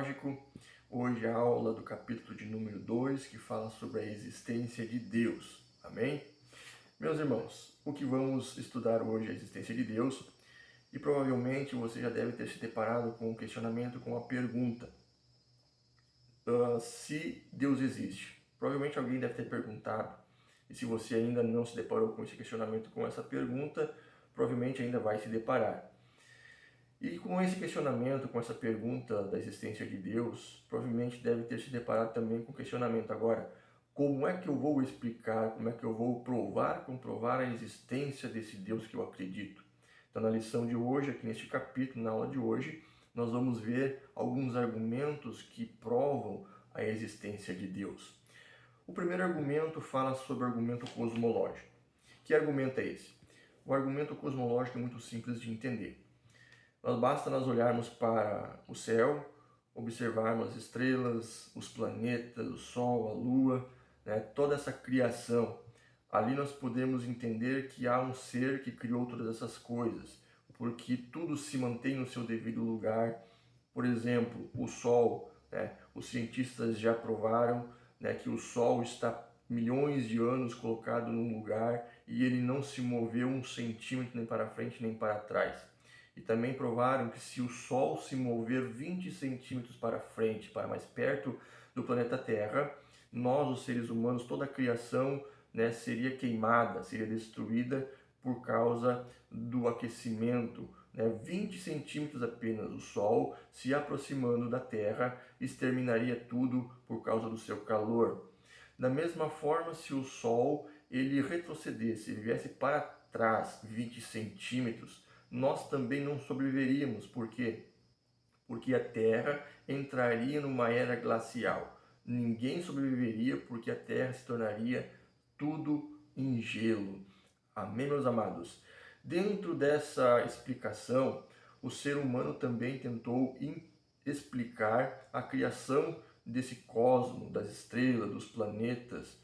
cosmológico. Hoje a aula do capítulo de número 2, que fala sobre a existência de Deus. Amém? Meus irmãos, o que vamos estudar hoje é a existência de Deus, e provavelmente você já deve ter se deparado com um questionamento, com uma pergunta. Se Deus existe? Provavelmente alguém deve ter perguntado, e se você ainda não se deparou com esse questionamento, com essa pergunta, provavelmente ainda vai se deparar. E com esse questionamento, com essa pergunta da existência de Deus, provavelmente deve ter se deparado também com o questionamento agora, como é que eu vou explicar, como é que eu vou comprovar a existência desse Deus que eu acredito? Então, na lição de hoje, aqui neste capítulo, na aula de hoje, nós vamos ver alguns argumentos que provam a existência de Deus. O primeiro argumento fala sobre o argumento cosmológico. Que argumento é esse? O argumento cosmológico é muito simples de entender. Basta nós olharmos para o céu, observarmos as estrelas, os planetas, o Sol, a Lua, toda essa criação. Ali nós podemos entender que há um ser que criou todas essas coisas, porque tudo se mantém no seu devido lugar. Por exemplo, o Sol, os cientistas já provaram que o Sol está milhões de anos colocado num lugar e ele não se moveu 1 centímetro nem para frente nem para trás. E também provaram que se o Sol se mover 20 centímetros para frente, para mais perto do planeta Terra, nós, os seres humanos, toda a criação seria queimada, seria destruída por causa do aquecimento. 20 centímetros apenas, o Sol se aproximando da Terra exterminaria tudo por causa do seu calor. Da mesma forma, se o Sol ele retrocedesse, ele viesse para trás 20 centímetros, nós também não sobreviveríamos. Por quê? Porque a Terra entraria numa era glacial. Ninguém sobreviveria porque a Terra se tornaria tudo em gelo. Amém, meus amados? Dentro dessa explicação, o ser humano também tentou explicar a criação desse cosmos, das estrelas, dos planetas,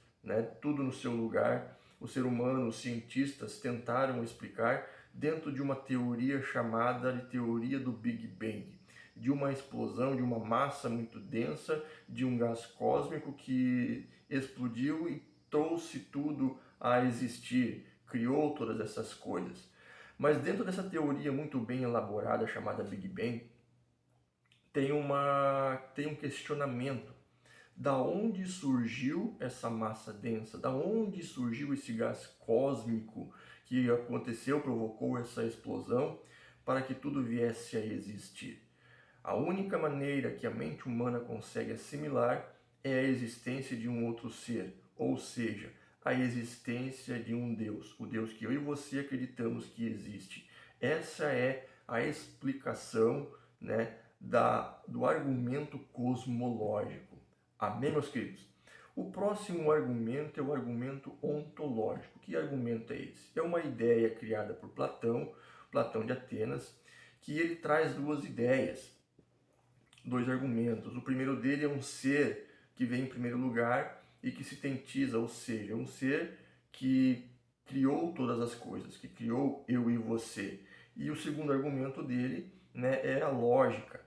tudo no seu lugar. O ser humano, os cientistas tentaram explicar dentro de uma teoria chamada de teoria do Big Bang, de uma explosão, de uma massa muito densa, de um gás cósmico que explodiu e trouxe tudo a existir, criou todas essas coisas. Mas dentro dessa teoria muito bem elaborada chamada Big Bang, tem um questionamento. Da onde surgiu essa massa densa? Da onde surgiu esse gás cósmico que aconteceu, provocou essa explosão para que tudo viesse a existir? A única maneira que a mente humana consegue assimilar é a existência de um outro ser, ou seja, a existência de um Deus, o Deus que eu e você acreditamos que existe. Essa é a explicação do argumento cosmológico. Amém, meus queridos? O próximo argumento é o argumento ontológico. Que argumento é esse? É uma ideia criada por Platão de Atenas, que ele traz duas ideias, dois argumentos. O primeiro dele é um ser que vem em primeiro lugar e que se sintetiza, ou seja, um ser que criou todas as coisas, que criou eu e você. E o segundo argumento dele é a lógica.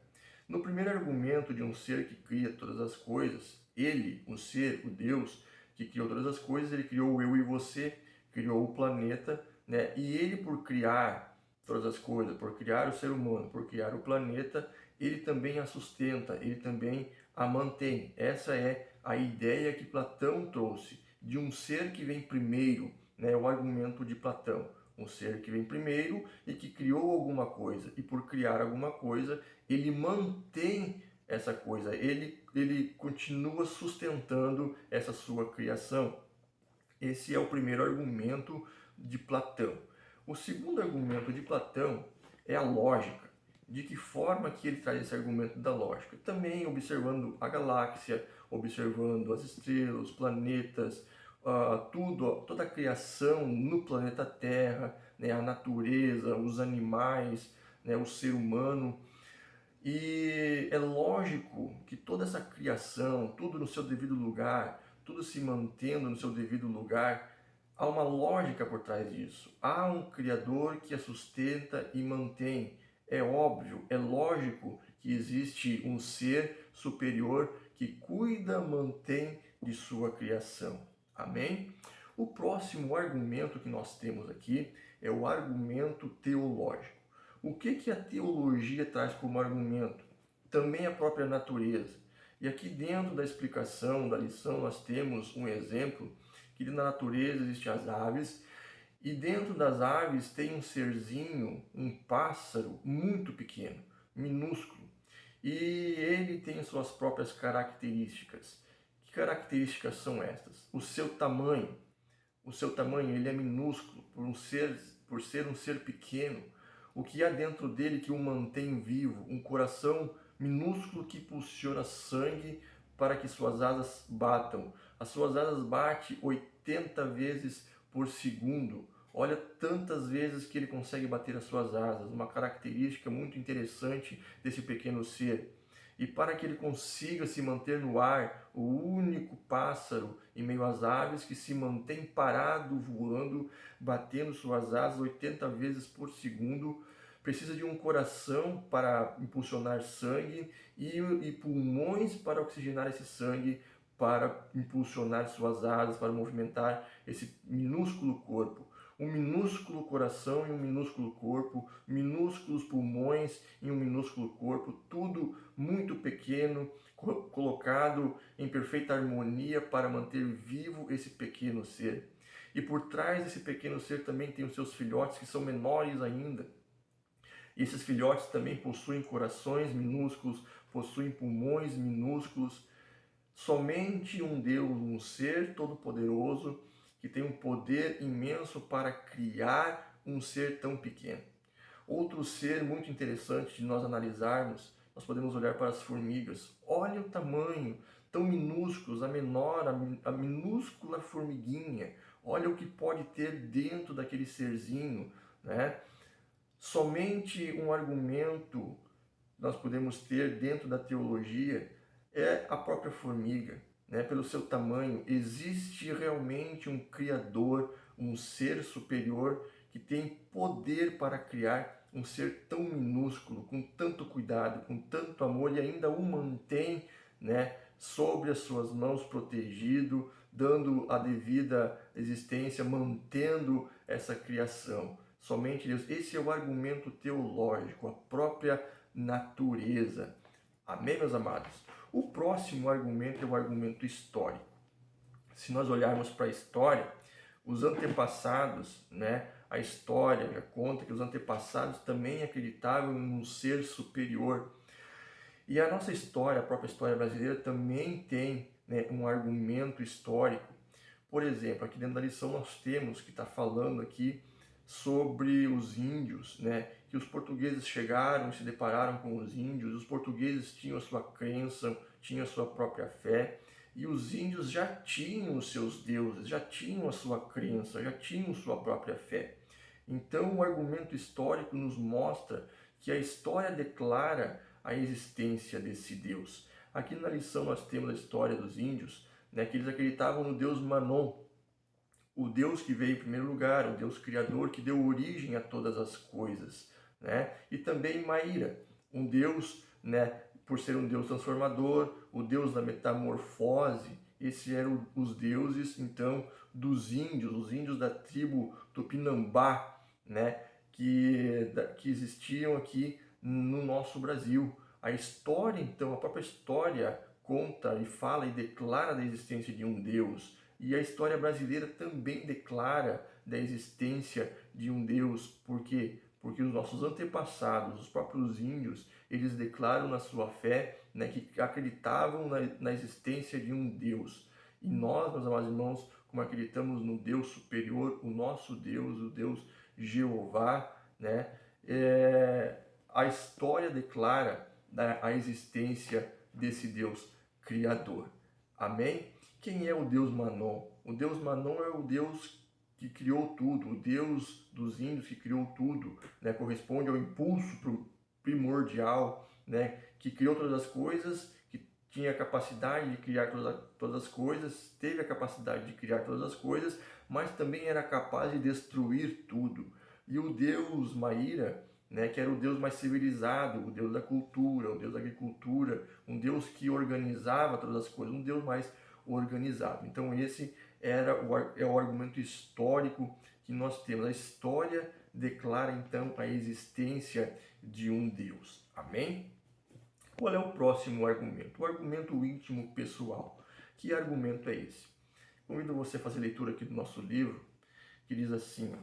No primeiro argumento de um ser que cria todas as coisas, ele, o ser, o Deus que criou todas as coisas, ele criou eu e você, criou o planeta, e ele, por criar todas as coisas, por criar o ser humano, por criar o planeta, ele também a sustenta, ele também a mantém. Essa é a ideia que Platão trouxe, de um ser que vem primeiro, o argumento de Platão. Um ser que vem primeiro e que criou alguma coisa, e por criar alguma coisa, ele mantém essa coisa, ele continua sustentando essa sua criação. Esse é o primeiro argumento de Platão. O segundo argumento de Platão é a lógica. De que forma que ele traz esse argumento da lógica? Também observando a galáxia, observando as estrelas, os planetas, toda a criação no planeta Terra, a natureza, os animais, o ser humano. E é lógico que toda essa criação, tudo no seu devido lugar, tudo se mantendo no seu devido lugar, há uma lógica por trás disso. Há um Criador que a sustenta e mantém. É óbvio, é lógico que existe um ser superior que cuida, mantém de sua criação. Amém? O próximo argumento que nós temos aqui é o argumento teológico. O que a teologia traz como argumento? Também a própria natureza. E aqui dentro da explicação da lição nós temos um exemplo que na natureza existem as aves e dentro das aves tem um serzinho, um pássaro muito pequeno, minúsculo. E ele tem suas próprias características. Que características são estas? O seu tamanho. O seu tamanho, ele é minúsculo por ser um ser pequeno. O que há dentro dele que o mantém vivo? Um coração minúsculo que impulsiona sangue para que suas asas batam. As suas asas batem 80 vezes por segundo. Olha tantas vezes que ele consegue bater as suas asas. Uma característica muito interessante desse pequeno ser. E para que ele consiga se manter no ar, o único pássaro em meio às aves que se mantém parado, voando, batendo suas asas 80 vezes por segundo, precisa de um coração para impulsionar sangue e pulmões para oxigenar esse sangue, para impulsionar suas asas, para movimentar esse minúsculo corpo. Um minúsculo coração e um minúsculo corpo, minúsculos pulmões e um minúsculo corpo, tudo muito pequeno, colocado em perfeita harmonia para manter vivo esse pequeno ser. E por trás desse pequeno ser também tem os seus filhotes que são menores ainda. E esses filhotes também possuem corações minúsculos, possuem pulmões minúsculos. Somente um Deus, um ser todo-poderoso, que tem um poder imenso para criar um ser tão pequeno. Outro ser muito interessante de nós analisarmos, nós podemos olhar para as formigas. Olha o tamanho, tão minúsculos, a menor, a minúscula formiguinha. Olha o que pode ter dentro daquele serzinho, né? Somente um argumento nós podemos ter dentro da teologia é a própria formiga. Né, pelo seu tamanho, existe realmente um Criador, um ser superior que tem poder para criar um ser tão minúsculo, com tanto cuidado, com tanto amor e ainda o mantém, né, sobre as suas mãos protegido, dando a devida existência, mantendo essa criação. Somente Deus. Esse é o argumento teológico, a própria natureza. Amém, meus amados? O próximo argumento é o argumento histórico. Se nós olharmos para a história, os antepassados, né, a história já conta que os antepassados também acreditavam em um ser superior. E a nossa história, a própria história brasileira, também tem, né, um argumento histórico. Por exemplo, aqui dentro da lição nós temos que está falando aqui sobre os índios, né? Que os portugueses chegaram e se depararam com os índios. Os portugueses tinham a sua crença, tinham a sua própria fé, e os índios já tinham os seus deuses, já tinham a sua crença, já tinham sua própria fé. Então, o argumento histórico nos mostra que a história declara a existência desse Deus. Aqui na lição nós temos a história dos índios, né? Que eles acreditavam no Deus Manon, o Deus que veio em primeiro lugar, o Deus criador que deu origem a todas as coisas, né? E também Maíra, um Deus, né, por ser um Deus transformador, o Deus da metamorfose. Esses eram os deuses, então, dos índios, os índios da tribo Tupinambá, né, que existiam aqui no nosso Brasil. A história, então, a própria história conta e fala e declara da existência de um Deus. E a história brasileira também declara da existência de um Deus. Por quê? Porque os nossos antepassados, os próprios índios, eles declaram na sua fé, né, que acreditavam na existência de um Deus. E nós, meus amados irmãos, como acreditamos no Deus superior, o nosso Deus, o Deus Jeová, né, a história declara, né, a existência desse Deus Criador. Amém? Quem é o Deus Manon? O Deus Manon é o Deus que criou tudo, o Deus dos índios que criou tudo, né? Corresponde ao impulso primordial, né? Que criou todas as coisas, que tinha a capacidade de criar todas as coisas, teve a capacidade de criar todas as coisas, mas também era capaz de destruir tudo. E o Deus Maíra, né, que era o Deus mais civilizado, o Deus da cultura, o Deus da agricultura, um Deus que organizava todas as coisas, um Deus mais organizado. Então esse é o argumento histórico que nós temos. A história declara então a existência de um Deus. Amém? Qual é o próximo argumento? O argumento íntimo pessoal. Que argumento é esse? Convido você a fazer leitura aqui do nosso livro, que diz assim: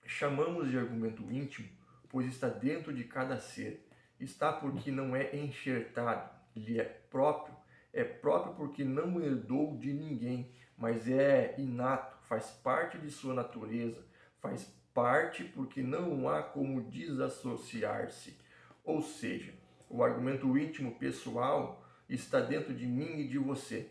chamamos de argumento íntimo, pois está dentro de cada ser. Está porque não é enxertado, ele é próprio porque não herdou de ninguém, mas é inato, faz parte de sua natureza, faz parte porque não há como desassociar-se. Ou seja, o argumento íntimo pessoal está dentro de mim e de você.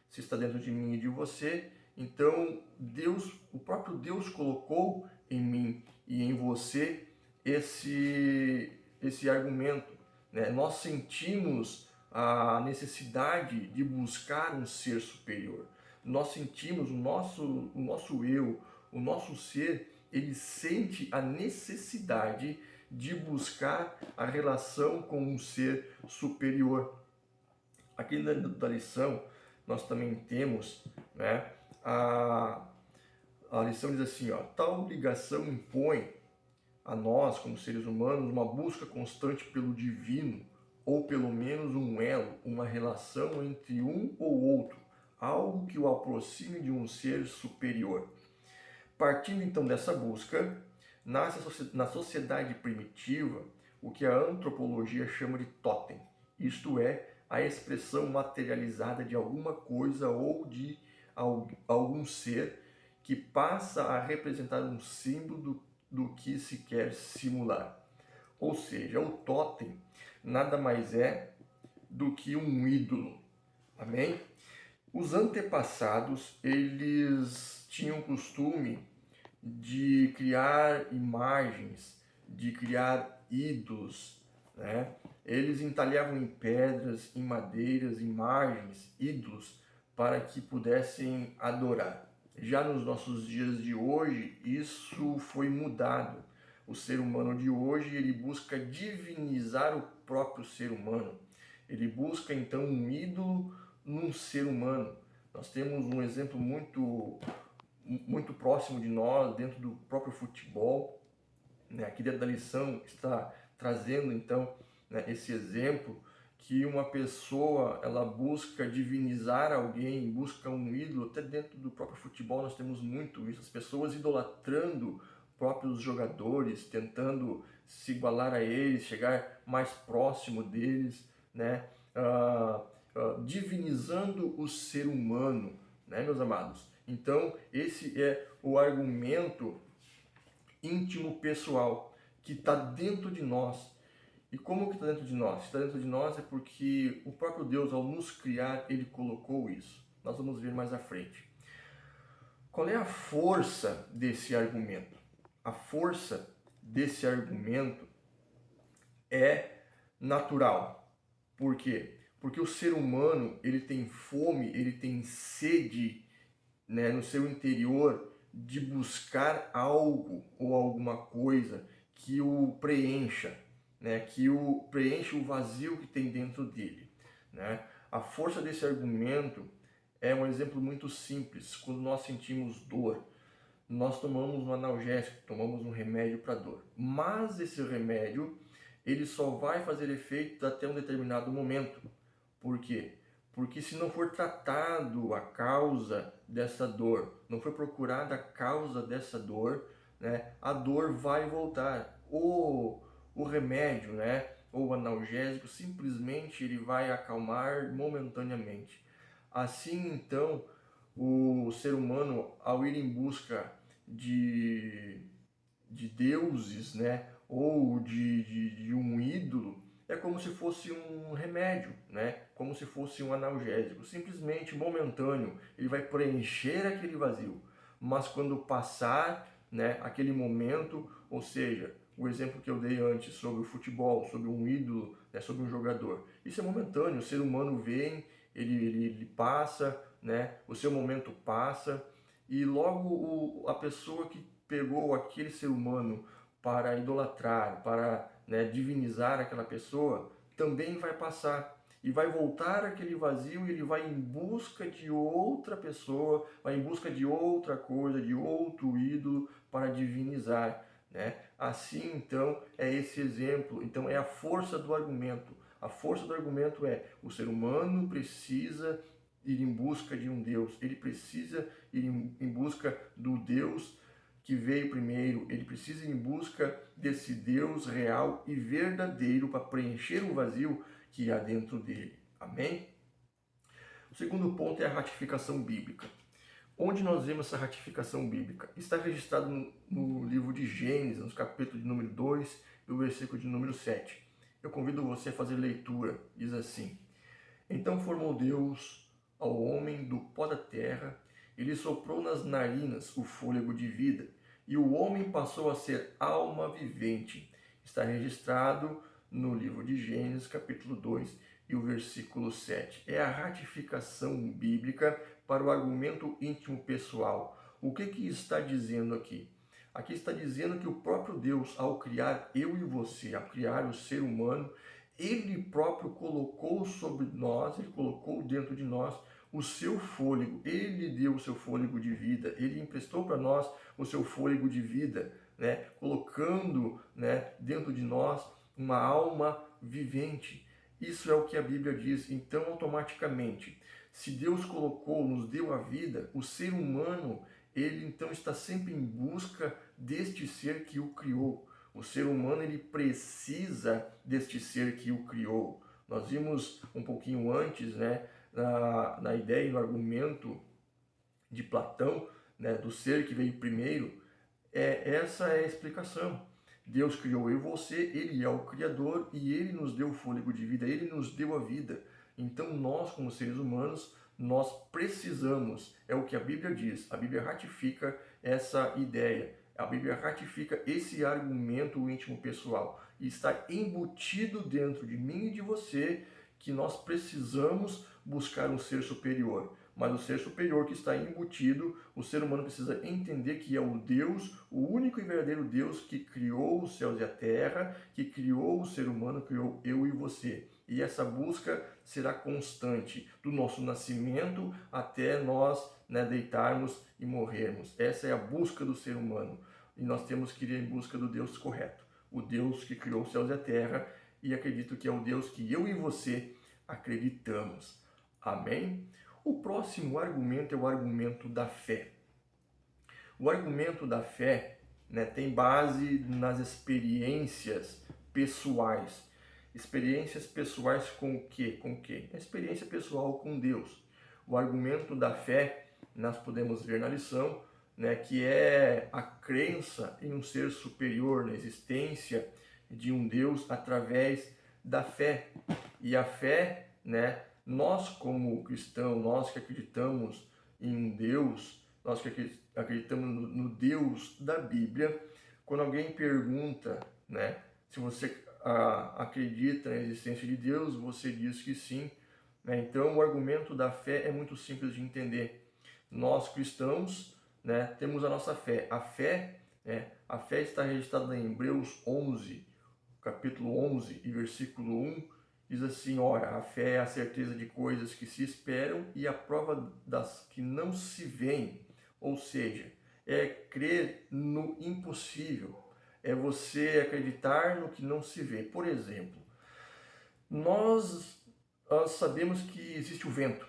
Se está dentro de mim e de você, então Deus, o próprio Deus colocou em mim e em você esse argumento, né? Nós sentimos a necessidade de buscar um ser superior. Nós sentimos o nosso eu, o nosso ser, ele sente a necessidade de buscar a relação com um ser superior. Aqui da lição, nós também temos, né, a lição diz assim, ó: tal ligação impõe a nós, como seres humanos, uma busca constante pelo divino, ou pelo menos um elo, uma relação entre um ou outro, algo que o aproxime de um ser superior. Partindo então dessa busca, nasce na sociedade primitiva o que a antropologia chama de totem, isto é, a expressão materializada de alguma coisa ou de algum ser que passa a representar um símbolo do que se quer simular. Ou seja, o totem nada mais é do que um ídolo. Amém? Os antepassados, eles tinham o costume de criar imagens, de criar ídolos, né? Eles entalhavam em pedras, em madeiras, imagens, ídolos, para que pudessem adorar. Já nos nossos dias de hoje, isso foi mudado. O ser humano de hoje, ele busca divinizar o próprio ser humano. Ele busca, então, um ídolo num ser humano. Nós temos um exemplo muito próximo de nós, dentro do próprio futebol, né? Aqui dentro da lição está trazendo, então, né, esse exemplo que uma pessoa, ela busca divinizar alguém, busca um ídolo. Até dentro do próprio futebol nós temos muito isso, as pessoas idolatrando próprios jogadores, tentando se igualar a eles, chegar mais próximo deles, né? Divinizando o ser humano, né, meus amados? Então, esse é o argumento íntimo pessoal que está dentro de nós. E como que está dentro de nós? Está dentro de nós é porque o próprio Deus, ao nos criar, ele colocou isso. Nós vamos ver mais à frente. Qual é a força desse argumento? A força desse argumento é natural. Por quê? Porque o ser humano, ele tem fome, ele tem sede, né, no seu interior de buscar algo ou alguma coisa que o preencha, né, que o preencha o vazio que tem dentro dele, né? A força desse argumento é um exemplo muito simples. Quando nós sentimos dor, nós tomamos um analgésico, tomamos um remédio para dor. Mas esse remédio, ele só vai fazer efeito até um determinado momento. Por quê? Porque se não for tratado a causa dessa dor, não for procurada a causa dessa dor, né, a dor vai voltar. O remédio, né, ou o analgésico, simplesmente ele vai acalmar momentaneamente. Assim, então, o ser humano, ao ir em busca de deuses, né, ou de um ídolo, é como se fosse um remédio, né? Como se fosse um analgésico, simplesmente momentâneo. Ele vai preencher aquele vazio, mas quando passar, né, aquele momento, ou seja, o exemplo que eu dei antes sobre o futebol, sobre um ídolo, né, sobre um jogador, isso é momentâneo. O ser humano vem, ele passa, né? O seu momento passa e logo a pessoa que pegou aquele ser humano para idolatrar, para, né, divinizar aquela pessoa, também vai passar. E vai voltar aquele vazio e ele vai em busca de outra pessoa, vai em busca de outra coisa, de outro ídolo para divinizar, né? Assim, então, é esse exemplo. Então, é a força do argumento. A força do argumento é: o ser humano precisa ir em busca de um Deus. Ele precisa ir em busca do Deus que veio primeiro. Ele precisa ir em busca desse Deus real e verdadeiro para preencher o vazio que há dentro dele. Amém? O segundo ponto é a ratificação bíblica. Onde nós vemos essa ratificação bíblica? Está registrado no livro de Gênesis, no capítulo de número 2 e o versículo de número 7. Eu convido você a fazer leitura. Diz assim: Então formou Deus ao homem do pó da terra, e lhe soprou nas narinas o fôlego de vida, e o homem passou a ser alma vivente. Está registrado no livro de Gênesis, capítulo 2 e o versículo 7. É a ratificação bíblica para o argumento íntimo pessoal. O que está dizendo aqui? Aqui está dizendo que o próprio Deus, ao criar eu e você, ao criar o ser humano, ele próprio colocou sobre nós, ele colocou dentro de nós o seu fôlego, ele deu o seu fôlego de vida, ele emprestou para nós o seu fôlego de vida, né? Colocando, né, dentro de nós uma alma vivente. Isso é o que a Bíblia diz. Então, automaticamente, se Deus colocou, nos deu a vida, o ser humano, ele então está sempre em busca deste ser que o criou. O ser humano, ele precisa deste ser que o criou. Nós vimos um pouquinho antes, né, na ideia e no argumento de Platão, né, do ser que veio primeiro. Essa é a explicação. Deus criou eu e você, ele é o Criador e ele nos deu o fôlego de vida, ele nos deu a vida. Então nós, como seres humanos, nós precisamos, é o que a Bíblia diz, a Bíblia ratifica essa ideia, a Bíblia ratifica esse argumento íntimo pessoal. E está embutido dentro de mim e de você que nós precisamos buscar um ser superior. Mas o ser superior que está embutido, o ser humano precisa entender que é o Deus, o único e verdadeiro Deus que criou os céus e a terra, que criou o ser humano, criou eu e você. E essa busca será constante, do nosso nascimento até nós, né, deitarmos e morrermos. Essa é a busca do ser humano. E nós temos que ir em busca do Deus correto, o Deus que criou os céus e a terra, e acredito que é o Deus que eu e você acreditamos. Amém? O próximo argumento é o argumento da fé. O argumento da fé, né, tem base nas experiências pessoais. Experiências pessoais com o quê? Com o quê? A experiência pessoal com Deus. O argumento da fé, nós podemos ver na lição, né, que é a crença em um ser superior, na existência de um Deus através da fé. E a fé, né, nós como cristãos, nós que acreditamos em Deus, nós que acreditamos no Deus da Bíblia, quando alguém pergunta, né, se você acredita na existência de Deus, você diz que sim, né? Então o argumento da fé é muito simples de entender. Nós cristãos, né, temos a nossa fé. A fé está registrada em Hebreus 11, capítulo 11 e versículo 1, diz assim: ora, a fé é a certeza de coisas que se esperam e a prova das que não se veem. Ou seja, é crer no impossível, é você acreditar no que não se vê. Por exemplo, nós sabemos que existe o vento.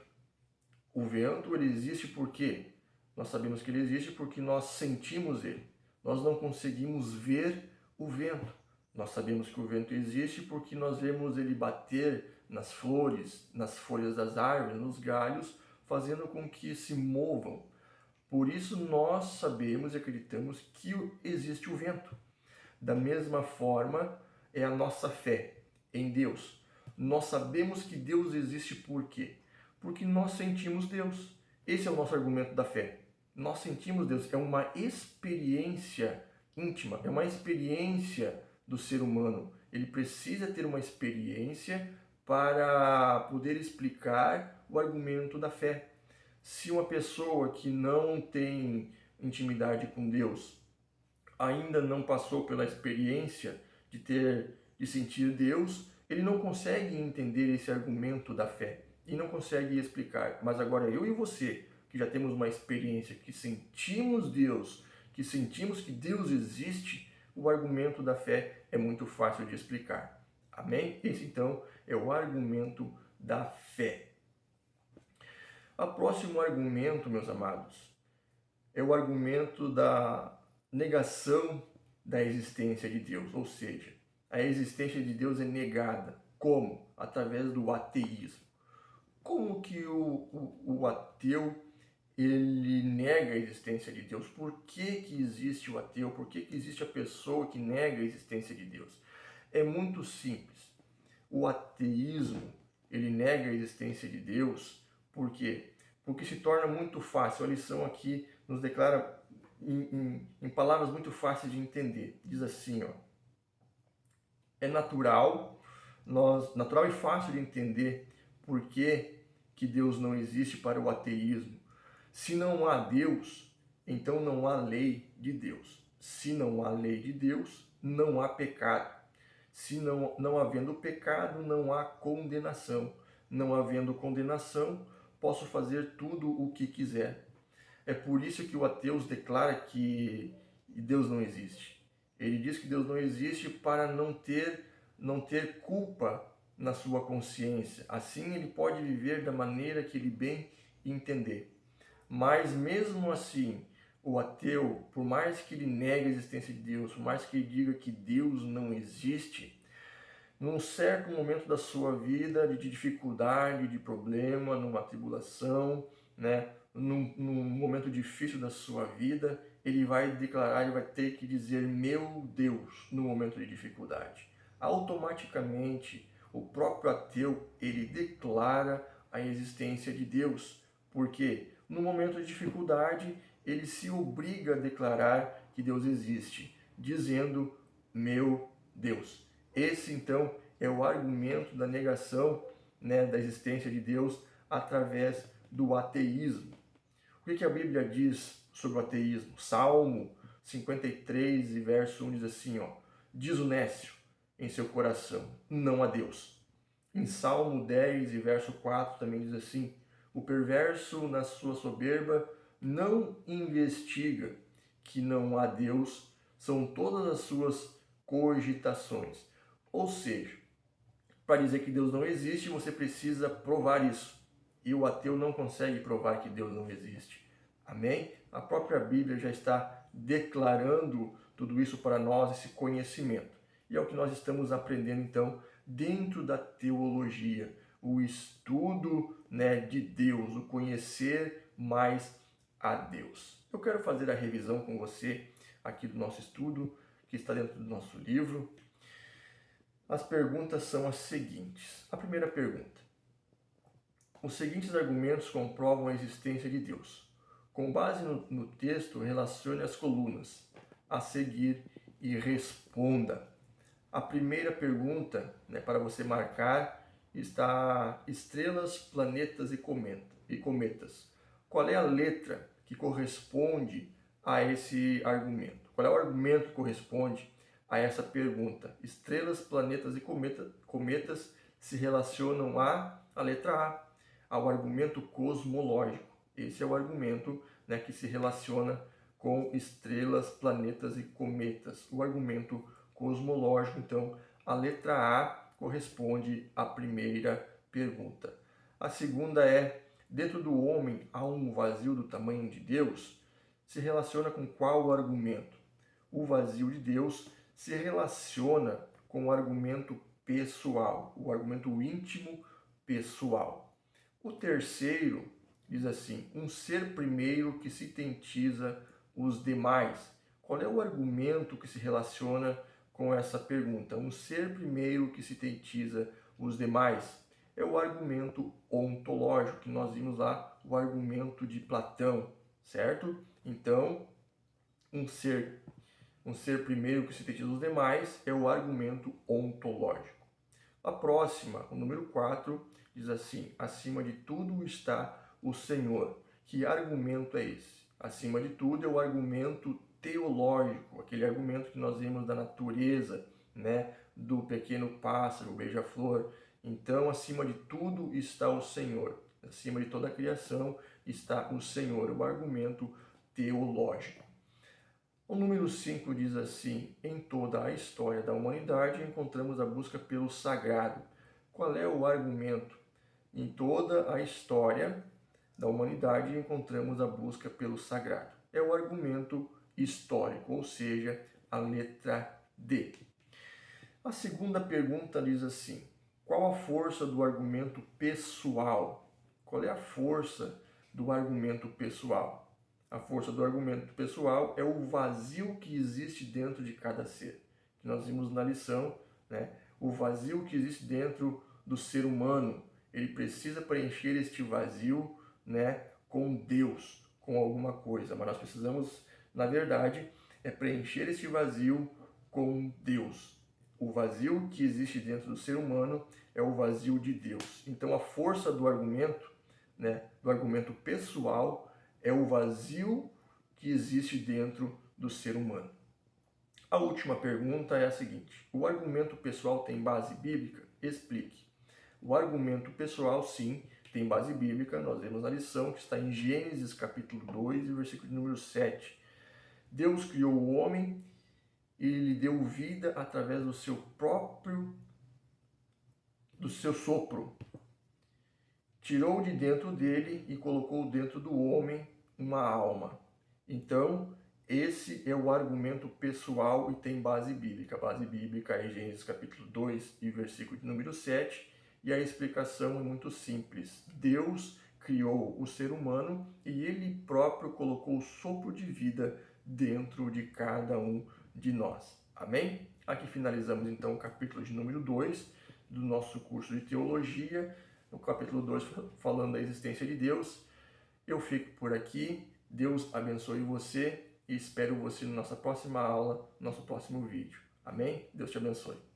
O vento, ele existe por quê? Nós sabemos que ele existe porque nós sentimos ele. Nós não conseguimos ver o vento. Nós sabemos que o vento existe porque nós vemos ele bater nas flores, nas folhas das árvores, nos galhos, fazendo com que se movam. Por isso nós sabemos e acreditamos que existe o vento. Da mesma forma é a nossa fé em Deus. Nós sabemos que Deus existe por quê? Porque nós sentimos Deus. Esse é o nosso argumento da fé. Nós sentimos Deus. É uma experiência íntima, é uma experiência do ser humano. Ele precisa ter uma experiência para poder explicar o argumento da fé. Se uma pessoa que não tem intimidade com Deus ainda não passou pela experiência de sentir Deus, ele não consegue entender esse argumento da fé e não consegue explicar. Mas agora eu e você, que já temos uma experiência, que sentimos Deus, que sentimos que Deus existe, o argumento da fé é muito fácil de explicar. Amém? Esse então é o argumento da fé. O próximo argumento, meus amados, é o argumento da negação da existência de Deus, ou seja, a existência de Deus é negada. Como? Através do ateísmo. Como que o ateu ele nega a existência de Deus? Por que existe o ateu? Por que existe a pessoa que nega a existência de Deus? É muito simples. O ateísmo ele nega a existência de Deus. Por quê? Porque se torna muito fácil. A lição aqui nos declara em palavras muito fáceis de entender. Diz assim, ó, é natural e fácil de entender por que Deus não existe para o ateísmo. Se não há Deus, então não há lei de Deus. Se não há lei de Deus, não há pecado. Se não havendo pecado, não há condenação. Não havendo condenação, posso fazer tudo o que quiser. É por isso que o ateu declara que Deus não existe. Ele diz que Deus não existe para não ter culpa na sua consciência. Assim ele pode viver da maneira que ele bem entender. Mas mesmo assim, o ateu, por mais que ele negue a existência de Deus, por mais que ele diga que Deus não existe, num certo momento da sua vida de dificuldade, de problema, numa tribulação, né, num momento difícil da sua vida, ele vai declarar, ele vai ter que dizer meu Deus no momento de dificuldade. Automaticamente, o próprio ateu, ele declara a existência de Deus, porque no momento de dificuldade, ele se obriga a declarar que Deus existe, dizendo meu Deus. Esse, então, é o argumento da negação, né, da existência de Deus através do ateísmo. O que a Bíblia diz sobre o ateísmo? Salmo 53, e verso 1 diz assim, ó, diz o nécio em seu coração, não há Deus. Em Salmo 10, e verso 4 também diz assim, o perverso na sua soberba não investiga que não há Deus, são todas as suas cogitações. Ou seja, para dizer que Deus não existe, você precisa provar isso. E o ateu não consegue provar que Deus não existe. Amém? A própria Bíblia já está declarando tudo isso para nós, esse conhecimento. E é o que nós estamos aprendendo, então, dentro da teologia. O estudo, né, de Deus, o conhecer mais a Deus. Eu quero fazer a revisão com você aqui do nosso estudo, que está dentro do nosso livro. As perguntas são as seguintes. A primeira pergunta. Os seguintes argumentos comprovam a existência de Deus. Com base no texto, relacione as colunas a seguir e responda. A primeira pergunta, né, para você marcar, está estrelas, planetas e cometas. Qual é a letra que corresponde a esse argumento? Qual é o argumento que corresponde a essa pergunta? Estrelas, planetas e cometas se relacionam à letra A, ao argumento cosmológico. Esse é o argumento, né, que se relaciona com estrelas, planetas e cometas. O argumento cosmológico, então, a letra A corresponde à primeira pergunta. A segunda é, dentro do homem há um vazio do tamanho de Deus? Se relaciona com qual argumento? O vazio de Deus se relaciona com o argumento pessoal, o argumento íntimo pessoal. O terceiro diz assim, um ser primeiro que sintetiza os demais. Qual é o argumento que se relaciona com essa pergunta? Um ser primeiro que sintetiza os demais. É o argumento ontológico, que nós vimos lá, o argumento de Platão, certo? Então, um ser primeiro que sintetiza os demais é o argumento ontológico. A próxima, o número 4, diz assim, acima de tudo está o Senhor. Que argumento é esse? Acima de tudo é o argumento teológico, aquele argumento que nós vimos da natureza, né, do pequeno pássaro, o beija-flor. Então, acima de tudo está o Senhor. Acima de toda a criação está o Senhor, o argumento teológico. O número 5 diz assim: em toda a história da humanidade encontramos a busca pelo sagrado. Qual é o argumento? Em toda a história da humanidade encontramos a busca pelo sagrado. É o argumento histórico, ou seja, a letra D. A segunda pergunta diz assim: qual a força do argumento pessoal? Qual é a força do argumento pessoal? A força do argumento pessoal é o vazio que existe dentro de cada ser. Nós vimos na lição, né? O vazio que existe dentro do ser humano. Ele precisa preencher este vazio, né, com Deus, com alguma coisa. Mas nós precisamos, na verdade, preencher este vazio com Deus. O vazio que existe dentro do ser humano é o vazio de Deus. Então a força do argumento, né, do argumento pessoal, é o vazio que existe dentro do ser humano. A última pergunta é a seguinte: o argumento pessoal tem base bíblica? Explique. O argumento pessoal, sim, tem base bíblica. Nós vemos na lição que está em Gênesis capítulo 2, versículo número 7. Deus criou o homem e lhe deu vida através do seu sopro. Tirou de dentro dele e colocou dentro do homem uma alma. Então, esse é o argumento pessoal e tem base bíblica. A base bíblica é em Gênesis capítulo 2 e versículo número 7. E a explicação é muito simples. Deus criou o ser humano e ele próprio colocou o sopro de vida dentro de cada um de nós. Amém? Aqui finalizamos então o capítulo de número 2 do nosso curso de teologia. No capítulo 2, falando da existência de Deus. Eu fico por aqui. Deus abençoe você e espero você na nossa próxima aula, no nosso próximo vídeo. Amém? Deus te abençoe.